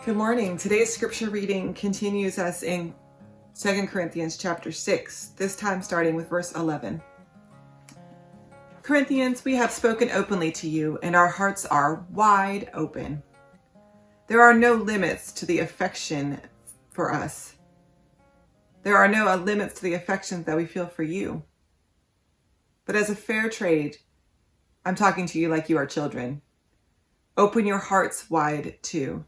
Good morning. Today's scripture reading continues us in 2 Corinthians chapter 6, this time starting with verse 11. Corinthians, we have spoken openly to you, and our hearts are wide open. There are no limits to the affection for us. There are no limits to the affections that we feel for you. But as a fair trade, I'm talking to you like you are children. Open your hearts wide too.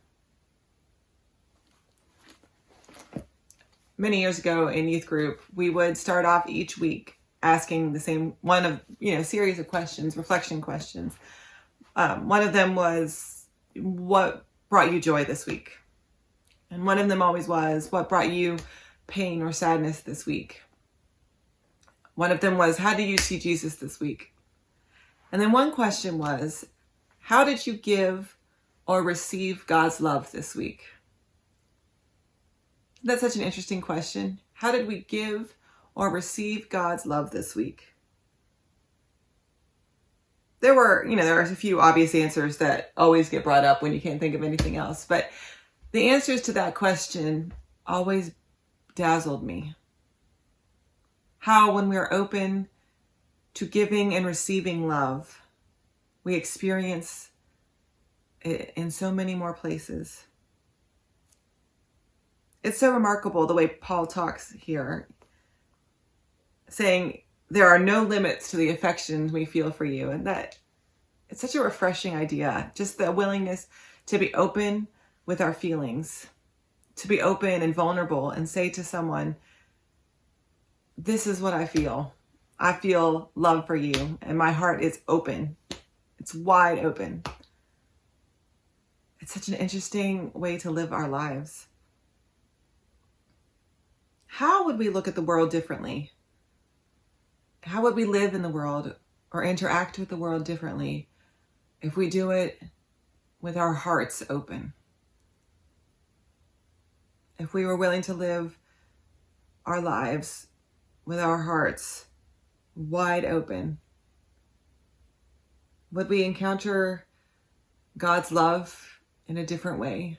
Many years ago in youth group, we would start off each week asking the same series of questions, reflection questions. One of them was, what brought you joy this week? And one of them always was, what brought you pain or sadness this week? One of them was, how do you see Jesus this week? And then one question was, how did you give or receive God's love this week? That's such an interesting question. How did we give or receive God's love this week? There are a few obvious answers that always get brought up when you can't think of anything else. But the answers to that question always dazzled me. How when we're open to giving and receiving love, we experience it in so many more places. It's so remarkable the way Paul talks here, saying there are no limits to the affections we feel for you. And that it's such a refreshing idea, just the willingness to be open with our feelings, to be open and vulnerable and say to someone, this is what I feel. I feel love for you and my heart is open. It's wide open. It's such an interesting way to live our lives. How would we look at the world differently? How would we live in the world or interact with the world differently if we do it with our hearts open? If we were willing to live our lives with our hearts wide open, would we encounter God's love in a different way?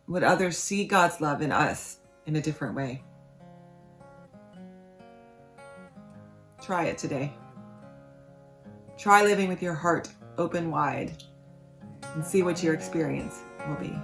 Would others see God's love in us in a different way? Try it today. Try living with your heart open wide and see what your experience will be.